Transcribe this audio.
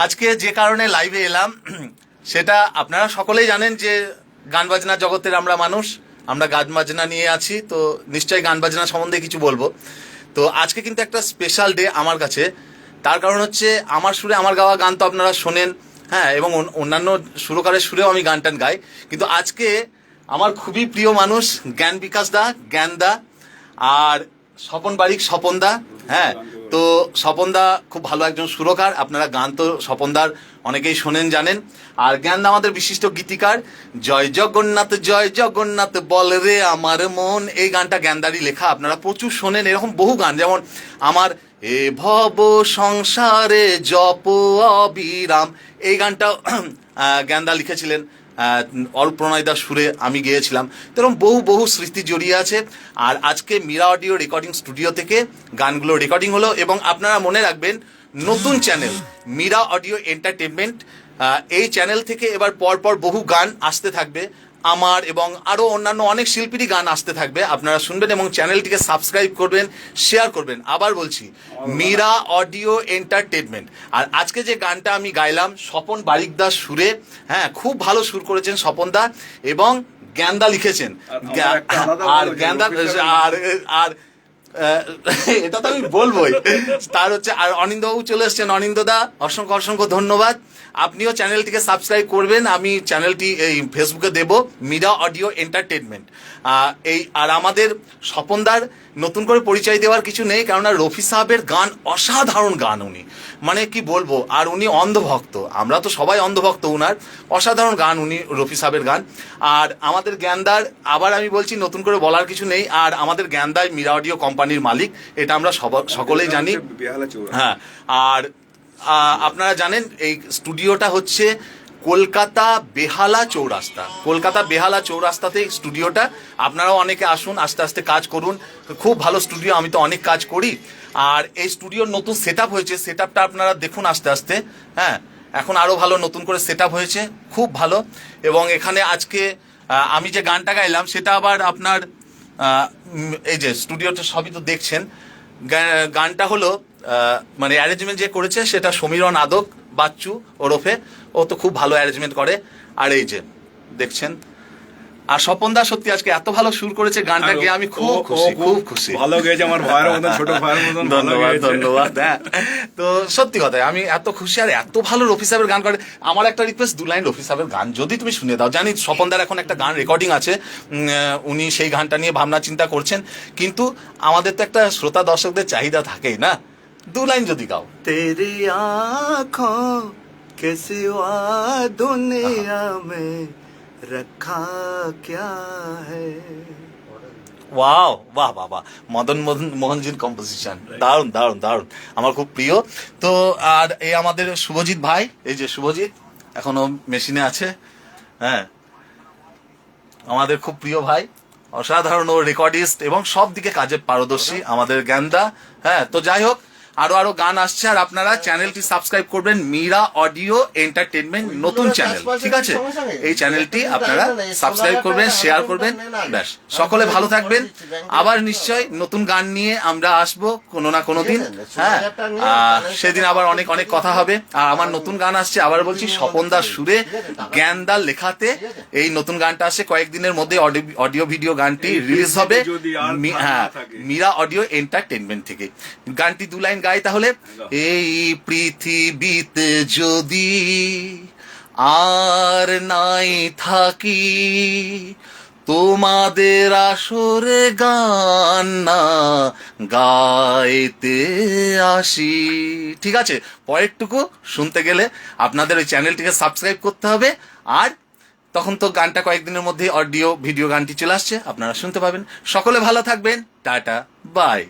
আজকে যে কারণে লাইভে এলাম সেটা আপনারা সকলেই জানেন যে গান বাজনা জগতের আমরা মানুষ, আমরা গান বাজনা নিয়ে আছি, তো নিশ্চয়ই গান বাজনা সম্বন্ধে কিছু বলবো। তো আজকে কিন্তু একটা স্পেশাল ডে আমার কাছে, তার কারণ হচ্ছে আমার সুরে আমার গাওয়া গান তো আপনারা শোনেন, হ্যাঁ, এবং অন্যান্য সুরকারের সুরেও আমি গান টান গাই, কিন্তু আজকে আমার খুবই প্রিয় মানুষ জ্ঞান বিকাশ দা, জ্ঞান দা, আর স্বপন বারিক, স্বপন দা। হ্যাঁ, তো স্বপন দা খুব ভালো একজন সুরকার, আপনারা গান তো স্বপন দার অনেকেই শোনেন জানেন। আর জ্ঞান দা আমাদের বিশিষ্ট গীতিকার। জয় জগন্নাথ বল রে আমার মন, এই গানটা জ্ঞানদারই লেখা, আপনারা প্রচুর শোনেন। এরকম বহু গান, যেমন আমার এ ভব সংসারে জপ অবিরাম, এই গানটা জ্ঞানদা লিখেছিলেন, অল্পনয়দার সুরে আমি গেয়েছিলাম। তো এরকম বহু বহু স্মৃতি জড়িয়ে আছে। আর আজকে মীরা অডিও রেকর্ডিং স্টুডিও থেকে গানগুলো রেকর্ডিং হলো, এবং আপনারা মনে রাখবেন নতুন চ্যানেল মীরা অডিও এন্টারটেনমেন্ট, এই চ্যানেল থেকে এবার পরপর বহু গান আসতে থাকবে আমার, এবং আরও অন্যান্য অনেক শিল্পীরই গান আসতে থাকবে, আপনারা শুনবেন এবং চ্যানেলটিকে সাবস্ক্রাইব করবেন, শেয়ার করবেন। আবার বলছি, মীরা অডিও এন্টারটেনমেন্ট। আর আজকে যে গানটা আমি গাইলাম স্বপন বারিকদার সুরে, হ্যাঁ, খুব ভালো সুর করেছেন স্বপন দা, এবং জ্ঞানদা লিখেছেন। আর জ্ঞানদা আর আর এটা তো আমি বলবোই। তার হচ্ছে আর অনিন্দবাবু চলে এসছেন, অনিন্দদা অসংখ্য অসংখ্য ধন্যবাদ। আপনিও চ্যানেলটিকে সাবস্ক্রাইব করবেন, আমি চ্যানেলটি এই ফেসবুকে দেব, মীরা অডিও এন্টারটেনমেন্ট। এই আর আমাদের স্বপনদার নতুন করে পরিচয় দেওয়ার কিছু নেই, কেননা রফি সাহেবের গান অসাধারণ গান, উনি মানে কি বলবো, আর উনি অন্ধভক্ত, আমরা তো সবাই অন্ধভক্ত উনার, অসাধারণ গান উনি রফি সাহেবের গান। আর আমাদের জ্ঞানদার, আবার আমি বলছি নতুন করে বলার কিছু নেই, আর আমাদের জ্ঞানদাই মীরা অডিও কোম্পানির মালিক, এটা আমরা সকলেই জানি। হ্যাঁ, আর আপনারা জানেন এই স্টুডিওটা হচ্ছে কলকাতা বেহালা চৌরাস্তা, কলকাতা বেহালা চৌরাস্তাতে স্টুডিওটা। আপনারাও অনেকে আসুন, আস্তে আস্তে কাজ করুন, খুব ভালো স্টুডিও, আমি তো অনেক কাজ করি। আর এই স্টুডিওর নতুন সেট আপ হয়েছে, সেট আপটা আপনারা দেখুন আস্তে আস্তে, হ্যাঁ, এখন আরও ভালো নতুন করে সেট আপ হয়েছে, খুব ভালো। এবং এখানে আজকে আমি যে গানটা গাইলাম সেটা আবার আপনার এই যে স্টুডিওটা সবই তো দেখছেন, গানটা হলো মানে অ্যারেঞ্জমেন্ট যে করেছে সেটা সমীরণ আদক বাচ্চু ওরফে, ও তো খুব ভালো অ্যারেঞ্জমেন্ট করে। আর এই যে দেখছেন, আর স্বপন দা সত্যি আজকে এত ভালো সুর করেছে গানটা গিয়ে আমি খুব খুশি, খুব খুশি, ভালো গেয়েছে, আমার ভাইয়ের মতন, ছোট ভাইয়ের মতন। ধন্যবাদ ধন্যবাদ। হ্যাঁ, তো সত্যি কথা আমি এত খুশি, আর এত ভালো রফি সাহেবের গান করে। আমার একটা রিকোয়েস্ট, 2 লাইন রফি সাহেবের গান যদি তুমি শুনে দাও। জানি স্বপন দার এখন একটা গান রেকর্ডিং আছে, উনি সেই গানটা নিয়ে ভাবনা চিন্তা করছেন, কিন্তু আমাদের তো একটা শ্রোতা দর্শকদের চাহিদা থাকেই না, 2 লাইন যদি গাও। तेरी आँखों के सिवा दुनिया में रखा क्या है। ওয়াও, বাহ বাহ বাহ, মদন মোহনজির কম্পোজিশন, দারুণ দারুণ দারুণ, আমার খুব প্রিয়। তো আর এই আমাদের শুভজিৎ ভাই, এই যে শুভজিৎ এখনো মেশিনে আছে, হ্যাঁ, আমাদের খুব প্রিয় ভাই, অসাধারণ, ও রেকর্ডিস্ট এবং সব দিকে কাজে পারদর্শী আমাদের জ্ঞানদা। হ্যাঁ, তো যাই হোক, আরো আরো গান আসছে, আর আপনারা চ্যানেলটি সাবস্ক্রাইব করবেন, মীরা অডিও এন্টারটেনমেন্ট নতুন চ্যানেল, ঠিক আছে? এই চ্যানেলটি আপনারা সাবস্ক্রাইব করবেন, শেয়ার করবেন, ব্যাস, সকলে ভালো থাকবেন। আবার নিশ্চয় নতুন গান নিয়ে আমরা আসবো কোনো না কোনো দিন, হ্যাঁ, সেদিন আবার অনেক অনেক কথা হবে। আর আমার নতুন গান আসছে, আবার বলছি, স্বপনদার সুরে, জ্ঞানদার লেখাতে এই নতুন গানটা আসে, কয়েকদিনের মধ্যে অডিও ভিডিও গানটি রিলিজ হবে, হ্যাঁ, মীরা অডিও এন্টারটেনমেন্ট থেকে। গানটি 2 লাইন গাই তাহলে। এই পৃথিবীতে যদি আর নাই থাকি, তোমাদের আসরে গান না গাইতে আসি, ঠিক আছে? পরেরটুকু শুনতে গেলে আপনাদের ওই চ্যানেলটিকে সাবস্ক্রাইব করতে হবে, আর তখন তো গানটা কয়েকদিনের মধ্যে অডিও ভিডিও গানটি চলে আসছে, আপনারা শুনতে পাবেন। সকলে ভালো থাকবেন, টাটা, বাই।